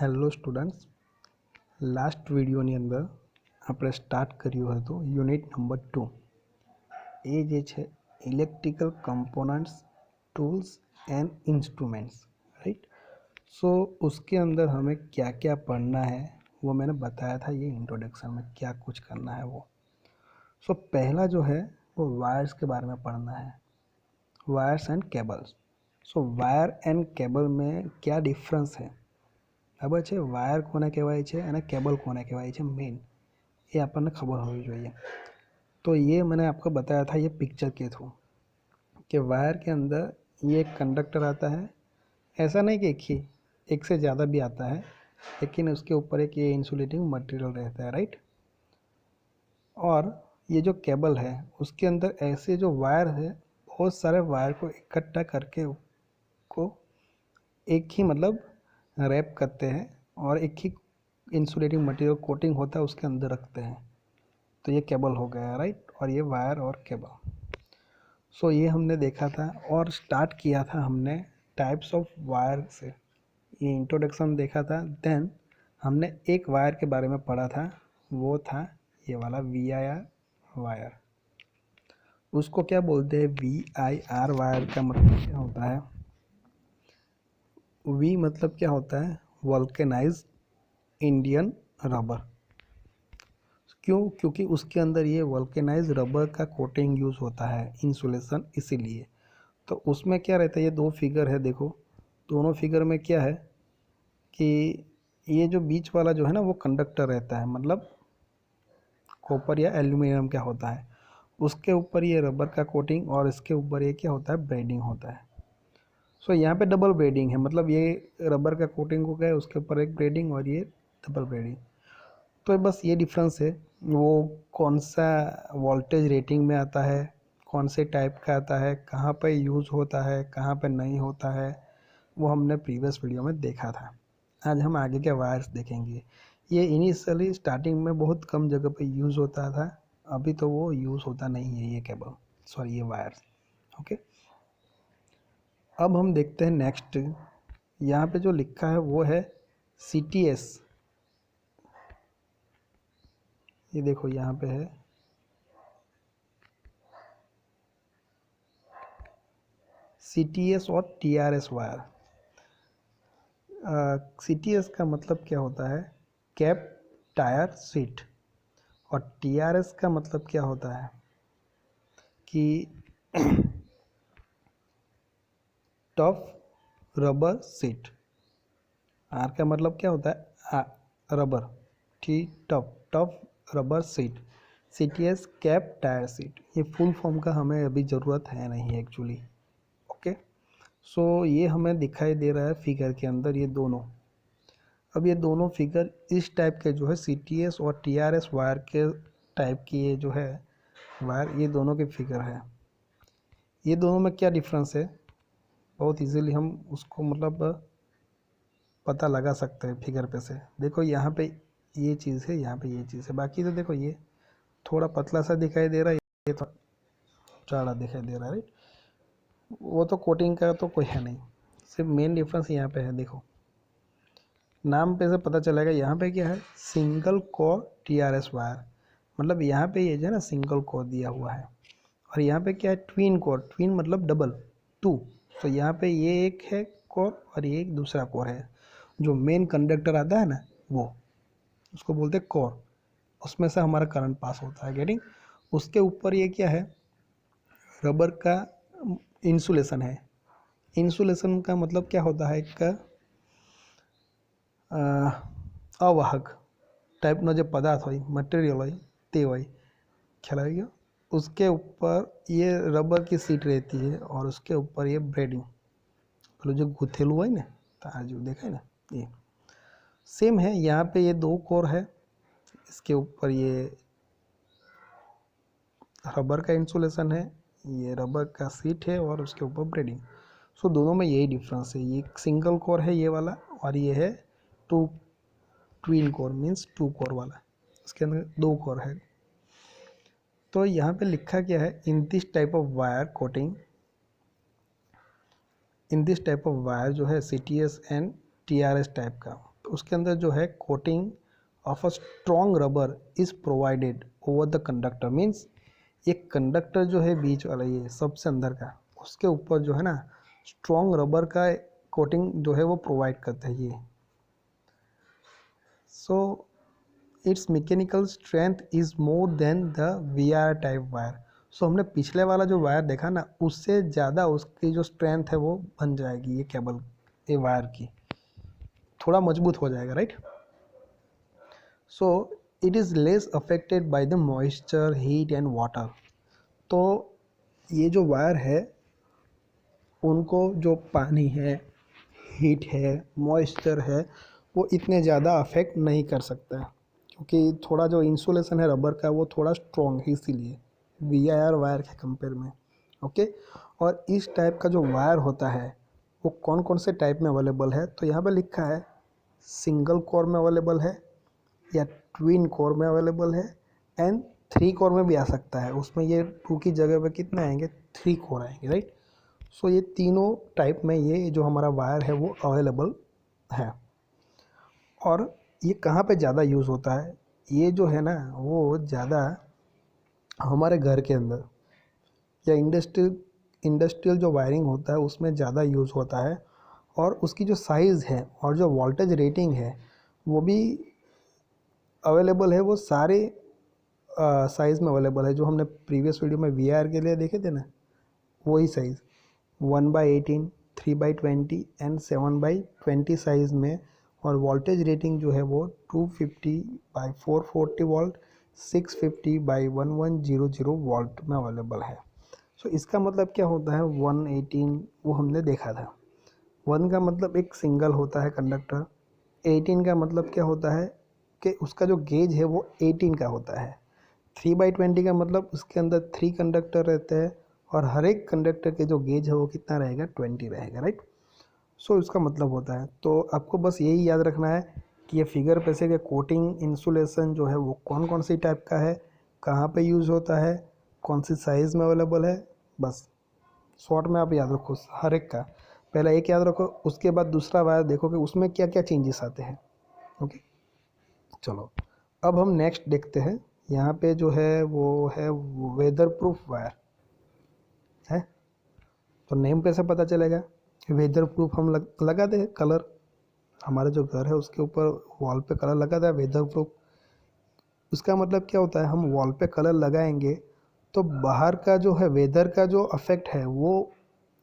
Hello students, last વિડીયોની અંદર આપણે સ્ટાર્ટ કર્યું હતું યુનિટ નંબર 2। એ જે છે electrical components tools and instruments, right. So उसके अंदर हमें क्या क्या पढ़ना है वो मैंने बताया था ये इंट्रोडक्शन में क्या कुछ करना है वो। सो पहला जो है वो वायर्स के बारे में पढ़ना है, wires and cables. So wire and cable में क्या डिफरेंस है ખબર છે? વાયર કોને કહેવાય છે અને કેબલ કોને કહેવાય છે, મેઇન ये આપણને ખબર હોવી જોઈએ। तो ये मैंने आपको बताया था ये पिक्चर के थ्रू कि वायर के अंदर ये एक कंडक्टर आता है। ऐसा नहीं कि एक से ज़्यादा भी आता है, लेकिन उसके ऊपर एक ये इंसुलेटिंग मटेरियल रहता है, राइट। और ये जो केबल है उसके अंदर ऐसे जो वायर है, बहुत सारे वायर को इकट्ठा करके को एक ही मतलब रैप करते हैं और एक ही इंसुलेटिंग मटेरियल कोटिंग होता है उसके अंदर रखते हैं। तो ये केबल हो गया, राइट। और ये वायर और केबल। सो ये हमने देखा था और स्टार्ट किया था हमने टाइप्स ऑफ वायर से, ये इंट्रोडक्शन देखा था। देन हमने एक वायर के बारे में पढ़ा था, वो था ये वाला VIR वायर। उसको क्या बोलते हैं? VIR वायर का मतलब क्या होता है? वी मतलब क्या होता है? Vulcanized Indian rubber. क्यों? क्योंकि उसके अंदर ये वल्केनाइज रबर का कोटिंग यूज़ होता है, इंसुलेशन, इसीलिए। तो उसमें क्या रहता है, ये दो फिगर है, देखो दोनों फिगर में क्या है कि ये जो बीच वाला जो है ना वो कंडक्टर रहता है, मतलब कॉपर या एल्यूमिनियम क्या होता है, उसके ऊपर ये रबर का कोटिंग और इसके ऊपर ये क्या होता है, ब्रेडिंग होता है। सो यहाँ पे डबल ब्रेडिंग है, मतलब ये रबर का कोटिंग हो गया, उसके ऊपर एक ब्रेडिंग और ये डबल ब्रेडिंग। तो बस ये डिफरेंस है, वो कौन सा वोल्टेज रेटिंग में आता है, कौन से टाइप का आता है, कहाँ पे यूज़ होता है, कहाँ पे नहीं होता है, वो हमने प्रीवियस वीडियो में देखा था। आज हम आगे के वायर्स देखेंगे। ये इनिशियली स्टार्टिंग में बहुत कम जगह पे यूज़ होता था, अभी तो वो यूज़ होता नहीं है ये केबल, सॉरी ये वायर्स। ओके, अब हम देखते हैं नेक्स्ट। यहाँ पे जो लिखा है वो है CTS। ये देखो यहाँ पे है CTS और TRS वायर। CTS का मतलब क्या होता है? Cap tyre seat. और TRS का मतलब क्या होता है कि टफ रबर सीट। आर का मतलब क्या होता है? Rubber. T tough rubber seat. CTS cap tyre seat. ये फुल फॉर्म का हमें अभी ज़रूरत है नहीं एक्चुअली। ओके, सो ये हमें दिखाई दे रहा है फिगर के अंदर ये दोनों। अब ये दोनों फिगर इस टाइप के जो है CTS और TRS वायर के टाइप की ये जो है वायर, ये दोनों के फिगर है। ये दोनों में क्या डिफरेंस है? बहुत इजीली हम उसको मतलब पता लगा सकते हैं फिगर पे से। देखो यहाँ पे ये चीज़ है, यहाँ पे ये चीज़ है। बाकी तो देखो ये थोड़ा पतला सा दिखाई दे रहा है, ये तो चौड़ा दिखाई दे रहा है, राइट। वो तो कोटिंग का तो कोई है नहीं, सिर्फ मेन डिफरेंस यहाँ पे है। देखो नाम पे से पता चलेगा, यहाँ पे क्या है, सिंगल कोर TRS वायर। मतलब यहाँ पे ये जो है ना सिंगल कोर दिया हुआ है, और यहाँ पे क्या है, ट्विन कोर। ट्विन मतलब डबल, 2। तो यहाँ पे ये एक है कोर और ये एक दूसरा कोर है। जो मेन कंडक्टर आता है ना वो, उसको बोलते हैं कोर, उसमें से हमारा करंट पास होता है, गेटिंग। उसके ऊपर ये क्या है, रबर का इंसुलेशन है। इंसुलेशन का मतलब क्या होता है, एक अवाहक टाइपનો જે પદાર્થ હોય, મટીરિયલ હોય તે હોય, ખ્યાલ આવી ગયો। उसके ऊपर ये रबर की सीट रहती है और उसके ऊपर ये ब्रेडिंग, मतलब जो गुथेलू है ना ताजू देखा है ना, ये सेम है। यहाँ पे ये दो कोर है, इसके ऊपर ये रबर का इंसुलेशन है, ये रबर का सीट है और उसके ऊपर ब्रेडिंग। सो दोनों में यही डिफरेंस है, ये सिंगल कोर है ये वाला, और ये है ट्विन कोर, मीन्स 2 कोर वाला, इसके अंदर 2 कोर है। तो यहाँ पे लिखा क्या है, इन this type of wire coating, in this type of wire जो है CTS एंड TRS टाइप का तो उसके अंदर जो है coating of a strong rubber is provided over the conductor. Means एक कंडक्टर जो है बीच वाला, ये सबसे अंदर का, उसके ऊपर जो है ना स्ट्रॉन्ग रबर का कोटिंग जो है वो प्रोवाइड करता है ये। So it's mechanical strength is more than the V R type wire. So हमने पिछले वाला जो वायर देखा ना, उससे ज़्यादा उसकी जो स्ट्रेंथ है वो बन जाएगी ये केबल, ये वायर की थोड़ा मजबूत हो जाएगा, right. So it is less affected by the moisture, heat and water. तो ये जो वायर है उनको जो पानी है, हीट है, मॉइस्चर है, वो इतने ज़्यादा अफेक्ट नहीं कर सकता है, क्योंकि थोड़ा जो इंसुलेशन है रबर का वो थोड़ा स्ट्रॉन्ग है, इसीलिए वी आर वायर के कंपेयर में। ओके। और इस टाइप का जो वायर होता है वो कौन कौन से टाइप में अवेलेबल है, तो यहाँ पे लिखा है सिंगल कोर में अवेलेबल है, या ट्विन कोर में अवेलेबल है, एंड 3 कोर में भी आ सकता है। उसमें ये 2 की जगह पे कितने आएंगे, 3 कोर आएंगे, राइट। सो ये तीनों टाइप में ये जो हमारा वायर है वो अवेलेबल है। और ये कहाँ पे ज़्यादा यूज़ होता है, ये जो है ना वो ज़्यादा हमारे घर के अंदर या इंडस्ट्रियल जो वायरिंग होता है उसमें ज़्यादा यूज़ होता है। और उसकी जो साइज़ है और जो वोल्टेज रेटिंग है वो भी अवेलेबल है, वो सारे साइज़ में अवेलेबल है जो हमने प्रीवियस वीडियो में वी के लिए देखे थे ना, वही साइज़ 1/18, 3/20 एंड 7/20 साइज़ में। और वोल्टेज रेटिंग जो है वो 250/440 वोल्ट, 650/1100 वोल्ट में अवेलेबल है। सो इसका मतलब क्या होता है, 118 वो हमने देखा था। 1 का मतलब एक सिंगल होता है कंडक्टर, 18 का मतलब क्या होता है कि उसका जो गेज है वो 18 का होता है, 3/20 का मतलब उसके अंदर 3 कंडक्टर रहते हैं और हर एक कंडक्टर के जो गेज है वो कितना रहेगा, 20 रहेगा, राइट। सो इसका मतलब होता है, तो आपको बस यही याद रखना है कि ये फिगर पे से कि कोटिंग इंसुलेशन जो है वो कौन कौन सी टाइप का है, कहाँ पे यूज़ होता है, कौन सी साइज़ में अवेलेबल है, बस शॉर्ट में आप याद रखो हर एक का। पहला एक याद रखो, उसके बाद दूसरा वायर देखो कि उसमें क्या क्या चेंजेस आते हैं। ओके, चलो अब हम नेक्स्ट देखते हैं। यहाँ पे जो है वो है वेदर प्रूफ वायर है। तो नेम कैसे पता चलेगा, वेदर प्रूफ हम लगाते हैं कलर, हमारे जो घर है उसके ऊपर वॉल पे कलर लगाता है वेदर प्रूफ। उसका मतलब क्या होता है, हम वॉल पे कलर लगाएंगे तो बाहर का जो है वेदर का जो अफेक्ट है वो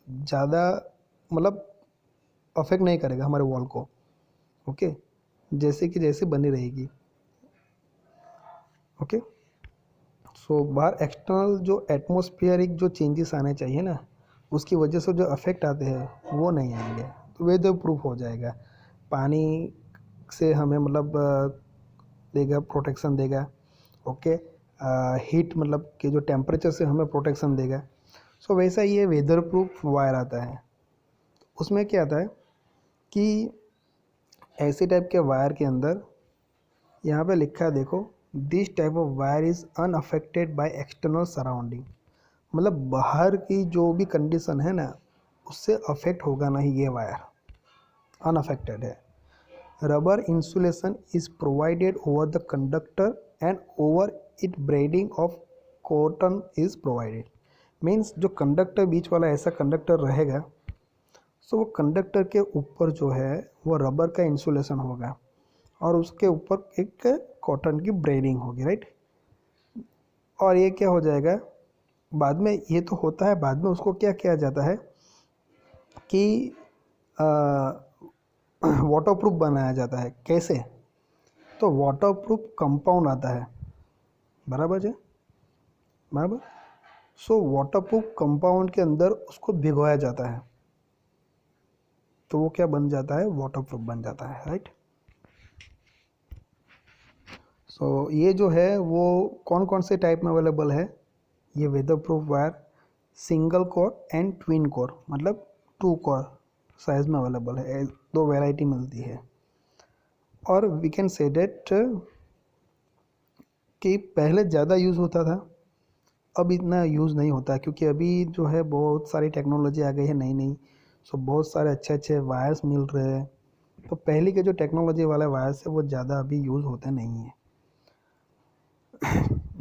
ज़्यादा मतलब अफेक्ट नहीं करेगा हमारे वॉल को। ओके, जैसे कि जैसे बनी रहेगी। ओके, सो बाहर एक्सटर्नल जो एटमॉस्फेयरिक जो चेंजेस आने चाहिए ना, उसकी वजह से जो अफेक्ट आते हैं वो नहीं आएंगे, तो वेदर प्रूफ हो जाएगा। पानी से हमें मतलब देगा, प्रोटेक्शन देगा। ओके, हीट मतलब कि जो टेम्परेचर से हमें प्रोटेक्शन देगा। सो वैसा ये वेदर प्रूफ वायर आता है। उसमें क्या आता है कि ऐसे टाइप के वायर के अंदर यहाँ पे लिखा है देखो, this type of wire is unaffected by external surrounding. मतलब बाहर की जो भी कंडीशन है ना उससे अफेक्ट होगा नहीं ये वायर, अनअफेक्टेड है। Rubber insulation is provided over the conductor and over it braiding of cotton is provided. Means जो कंडक्टर बीच वाला ऐसा कंडक्टर रहेगा, सो वो कंडक्टर के ऊपर जो है वो रबर का इंसुलेशन होगा और उसके ऊपर एक कॉटन की ब्रेडिंग होगी, राइट। और ये क्या हो जाएगा बाद में, ये तो होता है बाद में, उसको क्या किया जाता है कि वाटरप्रूफ बनाया जाता है। कैसे, तो वाटरप्रूफ कंपाउंड आता है, बराबर है, बराबर। सो वाटरप्रूफ कंपाउंड के अंदर उसको भिगोया जाता है तो वो क्या बन जाता है, वाटरप्रूफ बन जाता है, राइट। सो ये जो है वो कौन कौन से टाइप में अवेलेबल है, ये weather proof wire single core and twin core, मतलब 2 कोर साइज में अवेलेबल है, 2 वैरायटी मिलती है। और वी कैन से डेट कि पहले ज़्यादा यूज़ होता था, अब इतना यूज़ नहीं होता क्योंकि अभी जो है बहुत सारी टेक्नोलॉजी आ गई है नई नई। सो बहुत सारे अच्छे अच्छे वायर्स मिल रहे हैं, तो पहले के जो टेक्नोलॉजी वाले वायर्स है वो ज़्यादा अभी यूज़ होते नहीं हैं।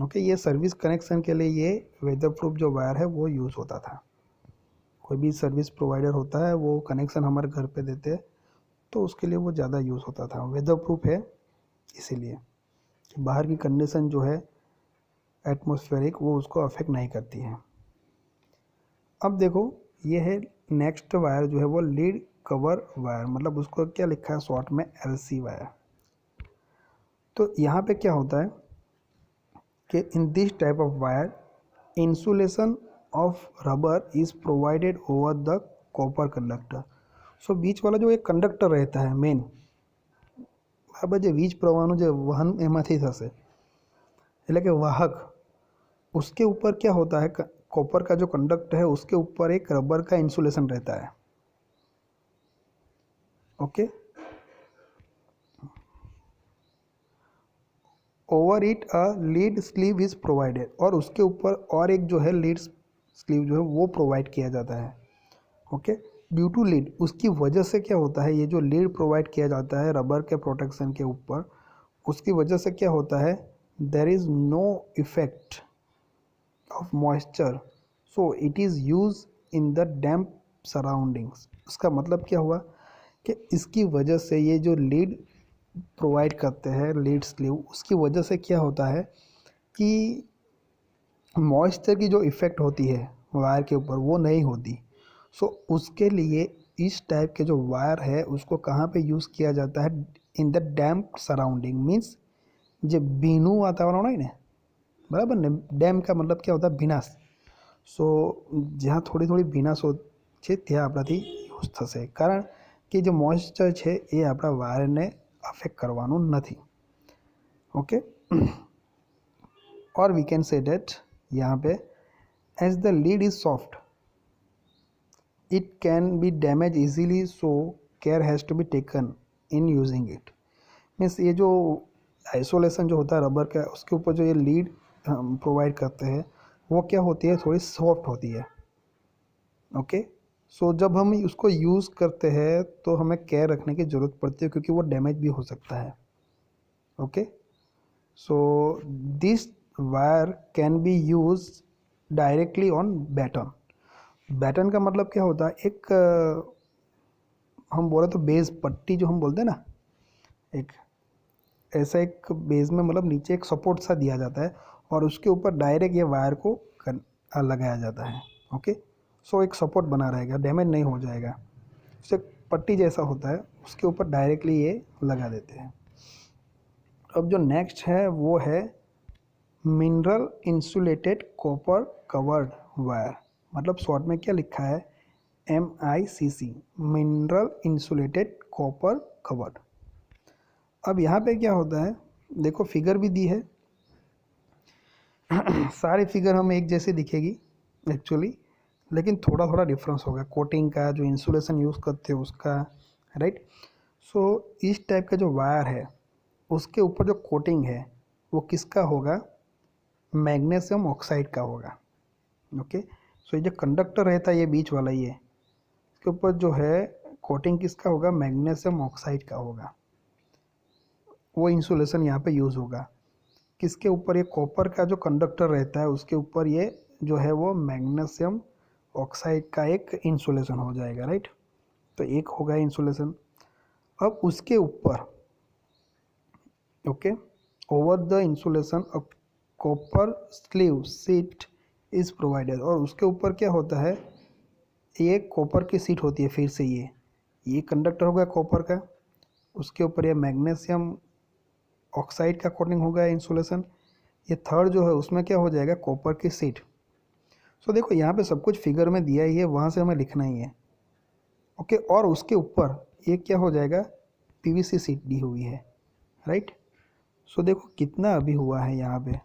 ओके, ये सर्विस कनेक्शन के लिए ये वेदर प्रूफ जो वायर है वो यूज़ होता था। कोई भी सर्विस प्रोवाइडर होता है वो कनेक्शन हमारे घर पे देते हैं, तो उसके लिए वो ज़्यादा यूज़ होता था। वेदर प्रूफ है इसीलिए कि बाहर की कंडीशन जो है एटमॉस्फेरिक वो उसको अफेक्ट नहीं करती है। अब देखो ये है नेक्स्ट वायर जो है वो लीड कवर वायर, मतलब उसको क्या लिखा है शॉर्ट में LC वायर। तो यहाँ पे क्या होता है कि in this type of wire insulation of rubber is provided over the copper conductor. So बीच वाला जो एक कंडक्टर रहता है मेन, बराबर जो વીજ પ્રવાહનું જે વહન એમાંથી થશે એટલે કે વાહક, उसके ऊपर क्या होता है कॉपर का जो कंडक्टर है उसके ऊपर एक रबर का इंसुलेशन रहता है। Okay, over it a lead sleeve is provided, और उसके ऊपर और एक जो है लीड स्लीव जो है वो प्रोवाइड किया जाता है। ओके, ड्यू टू लीड, उसकी वजह से क्या होता है, ये जो लीड प्रोवाइड किया जाता है रबर के प्रोटेक्शन के ऊपर, उसकी वजह से क्या होता है, there is no effect of moisture, so it is use in the damp surroundings. उसका मतलब क्या हुआ कि इसकी वजह से ये जो लीड प्रोवाइड करते हैं लीड स्लीव, उसकी वजह से क्या होता है कि मॉइस्चर की जो इफ़ेक्ट होती है वायर के ऊपर वो नहीं होती। सो उसके लिए इस टाइप के जो वायर है उसको कहाँ पे यूज़ किया जाता है, इन द डैम्प सराउंडिंग, मीन्स जो भीनू वातावरण है ना, बराबर ने, डैम का मतलब क्या होता है ભીનાશ। સો જ્યાં થોડી થોડી ભીનાશ છે ત્યાં આપણાથી યુઝ થશે, કારણ કે જે મોઇસ્ચર છે એ આપણા વાયરને અફેક્ટ કરવાનું નથી। ઓકે, और वी कैन से डेट यहाँ पे as the lead is soft it can be damage easily, so care has to be taken in using it. Means ये जो आइसोलेशन जो होता है रबर का, उसके ऊपर जो ये लीड हम प्रोवाइड करते हैं वो क्या होती है, थोड़ी सॉफ्ट होती है। ओके, सो जब हम उसको यूज़ करते हैं तो हमें केयर रखने की ज़रूरत पड़ती है क्योंकि वो डैमेज भी हो सकता है। Okay, so this wire can be use directly on batten. Batten का मतलब क्या होता है, एक हम बोले तो बेस पट्टी जो हम बोलते हैं ना, एक ऐसा एक बेस में मतलब नीचे एक सपोर्ट सा दिया जाता है और उसके ऊपर डायरेक्ट ये वायर को लगाया जाता है। ओके, सो एक सपोर्ट बना रहेगा, डैमेज नहीं हो जाएगा। उससे पट्टी जैसा होता है उसके ऊपर डायरेक्टली ये लगा देते हैं। अब जो नेक्स्ट है वो है mineral insulated copper covered wire, मतलब शॉर्ट में क्या लिखा है MICC, mineral insulated copper covered. अब यहाँ पे क्या होता है, देखो फिगर भी दी है सारी फिगर हमें एक जैसी दिखेगी एक्चुअली, लेकिन थोड़ा थोड़ा डिफरेंस होगा कोटिंग का, जो इंसुलेशन यूज़ करते हैं उसका, राइट। सो इस टाइप का जो वायर है उसके ऊपर जो कोटिंग है वो किसका होगा, मैग्नीशियम ऑक्साइड का होगा। ओके, सो ये जो कंडक्टर रहता है ये बीच वाला, ये इसके ऊपर जो है कोटिंग किसका होगा, मैग्नीशियम ऑक्साइड का होगा। वो इंसुलेशन यहाँ पे यूज़ होगा किसके ऊपर, ये कॉपर का जो कंडक्टर रहता है उसके ऊपर ये जो है वो मैग्नीशियम ऑक्साइड का एक इंसुलेशन हो जाएगा, राइट। तो एक होगा इंसुलेशन। अब उसके ऊपर okay, over the insulation a copper sleeve seat is provided, और उसके ऊपर क्या होता है, ये कॉपर की सीट होती है। फिर से ये कंडक्टर होगा कॉपर का, उसके ऊपर ये मैग्नीशियम ऑक्साइड का कोटिंग होगा इंसुलेशन। ये थर्ड जो है उसमें क्या हो जाएगा, कॉपर की सीट। सो देखो यहाँ पे सब कुछ फिगर में दिया ही है, वहाँ से हमें लिखना ही है। ओके, और उसके ऊपर ये क्या हो जाएगा, PVC सीट दी हुई है, राइट। सो देखो कितना अभी हुआ है यहाँ पे,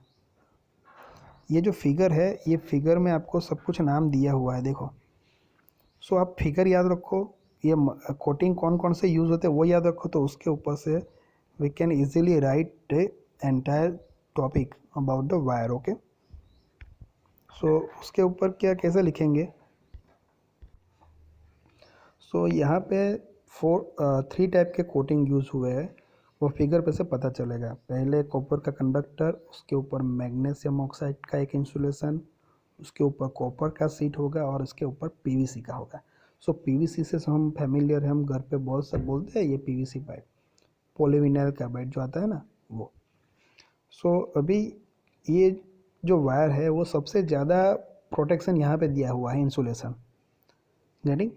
ये जो फिगर है ये फिगर में आपको सब कुछ नाम दिया हुआ है, देखो। सो आप फिगर याद रखो, ये कोटिंग कौन कौन से यूज़ होते हैं वो याद रखो, तो उसके ऊपर से we can easily write the entire topic about the wire. Okay, so उसके ऊपर क्या कैसे लिखेंगे, सो यहाँ पे थ्री टाइप के कोटिंग यूज़ हुए हैं, वो फिगर पे से पता चलेगा। पहले कॉपर का कंडक्टर, उसके ऊपर मैग्नीशियम ऑक्साइड का एक इंसुलेशन, उसके ऊपर कॉपर का सीट होगा और उसके ऊपर पीवीसी का होगा। सो पीवीसी से हम फैमिलियर हैं, हम घर पे बहुत सब बोलते हैं ये पीवीसी पाइप, पॉलीविनाइल कार्बाइड जो आता है ना वो। सो अभी ये जो वायर है वो सबसे ज़्यादा प्रोटेक्शन यहाँ पे दिया हुआ है, इंसुलेशन यानी।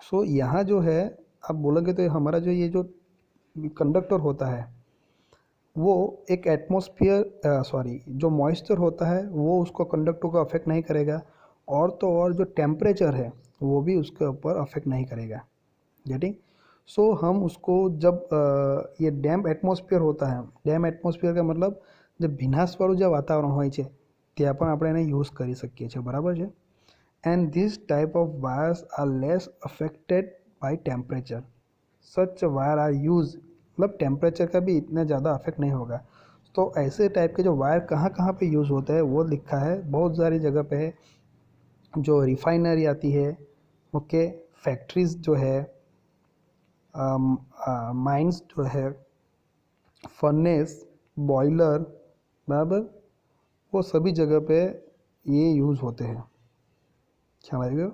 सो यहाँ जो है आप बोलोगे तो हमारा जो ये जो कंडक्टर होता है वो एक एटमॉस्फेयर जो मॉइस्चर होता है वो उसको कंडक्टर को अफेक्ट नहीं करेगा, और तो और जो टेम्परेचर है वो भी उसके ऊपर अफेक्ट नहीं करेगा। गेटिंग? सो हम उसको जब ये डैम्प एटमॉस्फेयर होता है, डैम्प एटमॉस्फेयर का मतलब जब ભીનાશવાળું જે વાતાવરણ હોય છે ત્યાં પણ આપણે એને યુઝ કરી શકીએ છીએ, બરાબર છે। And this type of wires are less affected by temperature, such wire are use, मतलब टेम्परेचर का भी इतना ज़्यादा अफेक्ट नहीं होगा। तो ऐसे टाइप के जो वायर कहाँ कहाँ पे यूज़ होता है वो लिखा है, बहुत सारी जगह पे है। जो रिफाइनरी आती है, ओके, फैक्ट्रीज जो है, माइंस जो है, फर्नेस, बॉयलर, बराबर, वो सभी जगह पे ये यूज़ होते हैं। ख्याल आएगा?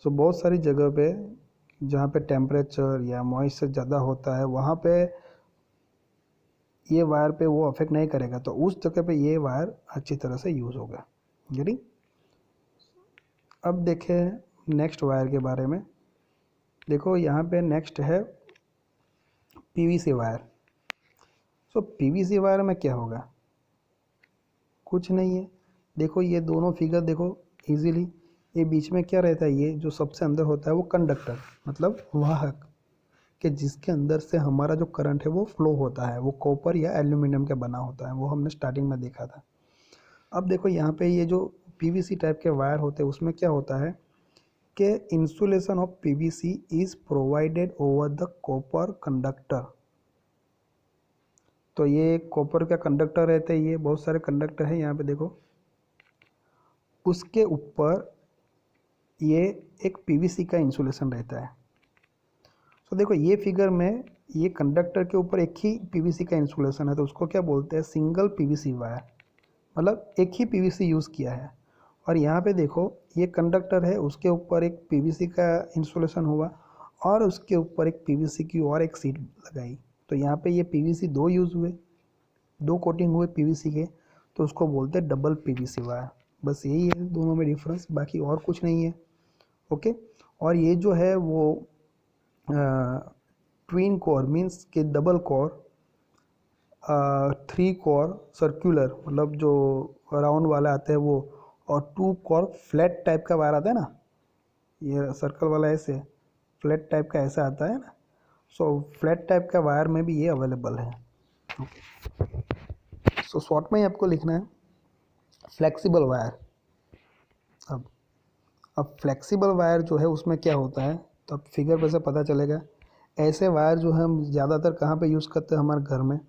सो बहुत सारी जगह पे जहाँ पे टेम्परेचर या मॉइस्चर ज़्यादा होता है वहाँ पे ये वायर पे वो अफेक्ट नहीं करेगा, तो उस जगह पे ये वायर अच्छी तरह से यूज़ होगा। गेटिंग? अब देखें नेक्स्ट वायर के बारे में। देखो यहाँ पे नेक्स्ट है पीवीसी वायर। सो पीवीसी वायर में क्या होगा? कुछ नहीं है। देखो ये दोनों फिगर देखो इजीली, ये बीच में क्या रहता है, ये जो सबसे अंदर होता है वो कंडक्टर, मतलब वाहक, कि जिसके अंदर से हमारा जो करंट है वो फ्लो होता है, वो कॉपर या एल्यूमिनियम का बना होता है, वो हमने स्टार्टिंग में देखा था। अब देखो यहाँ पे ये जो पीवीसी टाइप के वायर होते हैं उसमें क्या होता है कि insulation of PVC is provided over the copper conductor. तो ये कॉपर का कंडक्टर रहते हैं, ये बहुत सारे कंडक्टर हैं यहाँ पे देखो, उसके ऊपर ये एक पीवीसी का इंसुलेशन रहता है। तो देखो ये फिगर में ये कंडक्टर के ऊपर एक ही पीवीसी का इंसुलेशन है, तो उसको क्या बोलते हैं, सिंगल पीवीसी वायर, मतलब एक ही पीवीसी यूज़ किया है। और यहाँ पे देखो ये कंडक्टर है, उसके ऊपर एक पीवीसी का इंसुलेशन हुआ और उसके ऊपर एक पीवीसी की और एक सीट लगाई, तो यहाँ पे ये पीवीसी दो यूज़ हुए, दो कोटिंग हुए पीवीसी के, तो उसको बोलते हैं डबल पीवीसी वायर। बस यही है दोनों में डिफरेंस, बाकी और कुछ नहीं है। ओके। और ये जो है वो ट्विन कोर मीन्स के double core, three core circular, मतलब जो राउंड वाला आता है वो, और टू कोर फ्लैट टाइप का वायर आता है ना, ये सर्कल वाला ऐसे फ्लैट टाइप का ऐसा आता है ना। सो फ्लैट टाइप का वायर में भी ये अवेलेबल है। सो शॉर्ट में ही आपको लिखना है फ्लेक्सिबल वायर। अब फ्लेक्सिबल वायर जो है उसमें क्या होता है, तो अब फिगर पर से पता चलेगा। ऐसे वायर जो है हम ज़्यादातर कहाँ पे यूज़ करते हैं, हमारे घर में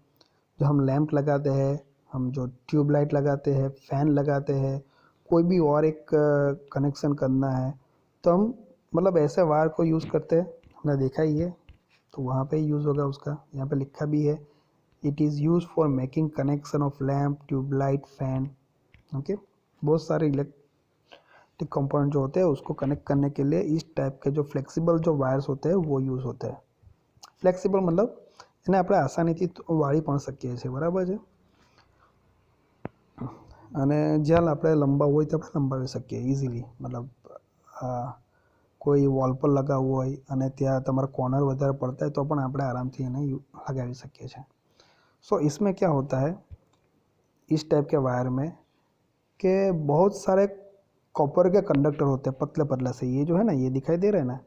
जो हम लैंप लगाते हैं, हम जो ट्यूबलाइट लगाते हैं, फ़ैन लगाते हैं, कोई भी और एक कनेक्शन करना है तो हम मतलब ऐसे वायर को यूज़ करते हैं, हमने देखा ही है, तो वहाँ पे ही यूज़ होगा उसका। यहाँ पे लिखा भी है, it is use for making connection of lamp, tube light, fan. Okay, बहुत सारे इलेक्ट्रिक कंपोनेंट जो होते हैं उसको कनेक्ट करने के लिए इस टाइप के जो फ्लेक्सिबल जो वायर्स होते हैं वो यूज़ होते हैं। ફ્લેક્સિબલ મતલબ એને આપણે આસાનીથી વાળી પણ શકીએ છીએ, બરાબર છે। અને જ્યાં આપણે લંબાવવું હોય તો આપણે લંબાવી શકીએ ઇઝીલી, મતલબ કોઈ વોલ પર લગાવવું હોય અને ત્યાં તમારા કોર્નર વધારે પડતા હોય તો પણ આપણે આરામથી એને લગાવી શકીએ છીએ। सो इसमें क्या होता है इस टाइप के वायर में कि बहुत सारे कॉपर के कंडक्टर होते हैं पतले पतले से, ये जो है ना ये दिखाई दे रहे हैं ना,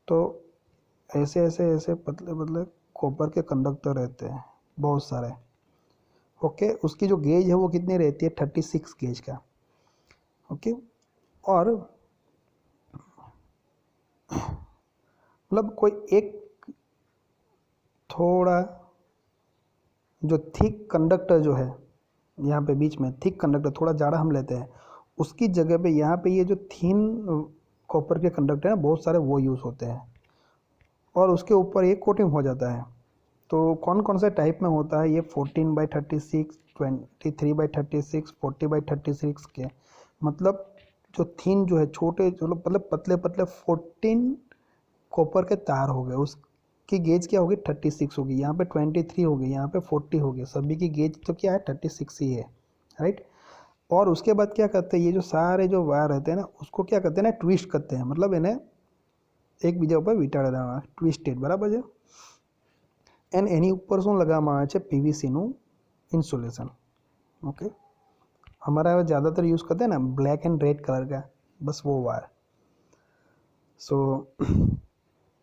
तो ऐसे ऐसे ऐसे पतले पतले कॉपर के कंडक्टर रहते हैं बहुत सारे। ओके, उसकी जो गेज है वो कितनी रहती है, 36 गेज का। ओके, और मतलब कोई एक थोड़ा जो थिक कंडक्टर जो है यहाँ पे बीच में थिक कंडक्टर थोड़ा ज़्यादा हम लेते हैं, उसकी जगह पे यहाँ पे ये जो थिन कॉपर के कंडक्टर हैं बहुत सारे वो यूज़ होते हैं और उसके ऊपर ये कोटिंग हो जाता है। तो कौन कौन से टाइप में होता है ये 14/36, 23/36, 40/36 के, मतलब जो थिन जो है छोटे जो मतलब पतले पतले 14 कॉपर के तार हो गए, उसकी गेज क्या होगी 36 होगी, यहाँ पे 23 होगी, यहाँ पे 40 होगी, सभी की गेज तो क्या है 36 ही है, राइट। और उसके बाद क्या करते हैं, ये जो सारे जो वायर रहते हैं ना उसको क्या करते हैं ना ट्विस्ट करते हैं, मतलब इन्हें एक बीजा ऊपर વીંટાળે દેવાના ટ્વિસ્ટેડ, બરાબર છે। એન્ડ એની ઉપર શું લગાવવામાં આવે છે પીવીસીનું ઇન્સ્યુલેશન, ओके। हमारा ज़्यादातर यूज़ करते हैं ना ब्लैक एंड रेड कलर का, बस वो वायर। सो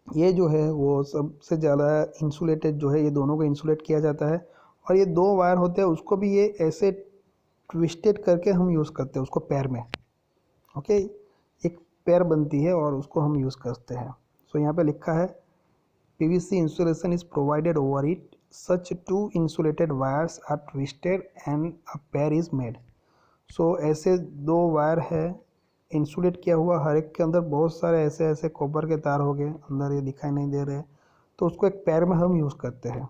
ये जो है वो सबसे ज़्यादा इंसुलेटेड जो है, ये दोनों को इंसुलेट किया जाता है। और ये दो वायर होते हैं उसको भी ये ऐसे ट्विस्टेड करके हम यूज़ करते हैं उसको पैर में, ओके। एक पैर बनती है और उसको हम यूज़ करते हैं। सो यहाँ पे लिखा है PVC insulation is provided over it, such two insulated wires are twisted and a pair is made। सो ऐसे दो वायर है इंसुलेट किया हुआ, हर एक के अंदर बहुत सारे ऐसे ऐसे कॉपर के तार हो गए, अंदर ये दिखाई नहीं दे रहे, तो उसको एक पैर में हम यूज़ करते हैं।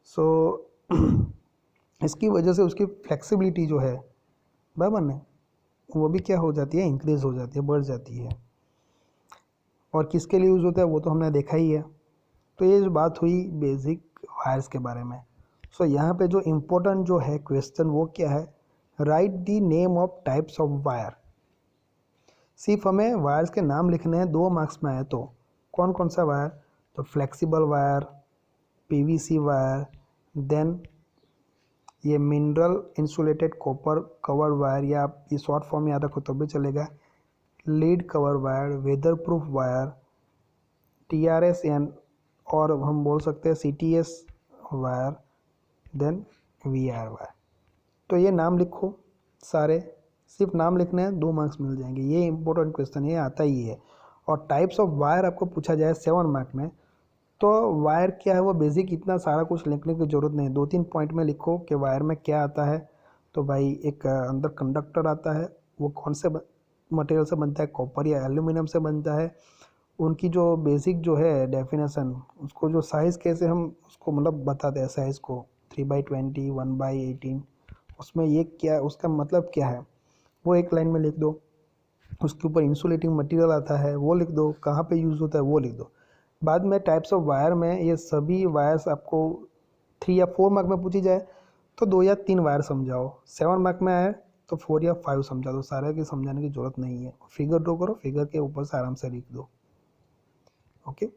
सो इसकी वजह से उसकी फ्लेक्सिबिलिटी जो है बराबर ने वो भी क्या हो जाती है, इंक्रीज़ हो जाती है, बढ़ जाती है। और किसके लिए यूज़ होता है वो तो हमने देखा ही है। तो ये जो बात हुई बेसिक वायर्स के बारे में। सो यहाँ पे जो इम्पोर्टेंट जो है क्वेश्चन वो क्या है, right the name of types of wire. सिर्फ हमें वायर्स के नाम लिखने हैं, 2 मार्क्स में आए तो कौन कौन सा वायर, तो flexible wire, PVC wire, then ये mineral insulated copper cover wire, या आप ये शॉर्ट फॉर्म याद रखो तो भी चलेगा, lead cover wire, weather proof wire, TRS एन, और हम बोल सकते हैं CTS wire, then VR wire. तो ये नाम लिखो सारे, सिर्फ नाम लिखने हैं, 2 मार्क्स मिल जाएंगे। ये इंपॉर्टेंट क्वेश्चन ये आता ही है। और टाइप्स ऑफ वायर आपको पूछा जाए 7 मार्क में, तो वायर क्या है वो बेसिक इतना सारा कुछ लिखने की ज़रूरत नहीं, 2-3 पॉइंट में लिखो कि वायर में क्या आता है। तो भाई एक अंदर कंडक्टर आता है, वो कौन से मटेरियल से बनता है, कॉपर या एल्यूमिनियम से बनता है, उनकी जो बेसिक जो है डेफिनेशन, उसको जो साइज़ कैसे हम उसको मतलब बताते हैं साइज़ को, 3/20, 1/18, उसमें ये क्या उसका मतलब क्या है वो एक लाइन में लिख दो। उसके ऊपर इंसुलेटिंग मटेरियल आता है वो लिख दो, कहाँ पे यूज़ होता है वो लिख दो। बाद में टाइप्स ऑफ वायर में ये सभी वायर्स आपको 3 या 4 मार्क में पूछी जाए तो 2 या 3 वायर समझाओ, 7 मार्क में आए तो 4 या 5 समझा दो, सारे की समझाने की ज़रूरत नहीं है। फिगर ड्रॉ करो, फिगर के ऊपर से आराम से लिख दो, ओके।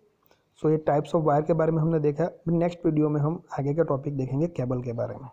सो ये टाइप्स ऑफ वायर के बारे में हमने देखा। नेक्स्ट वीडियो में हम आगे का टॉपिक देखेंगे केबल के बारे में।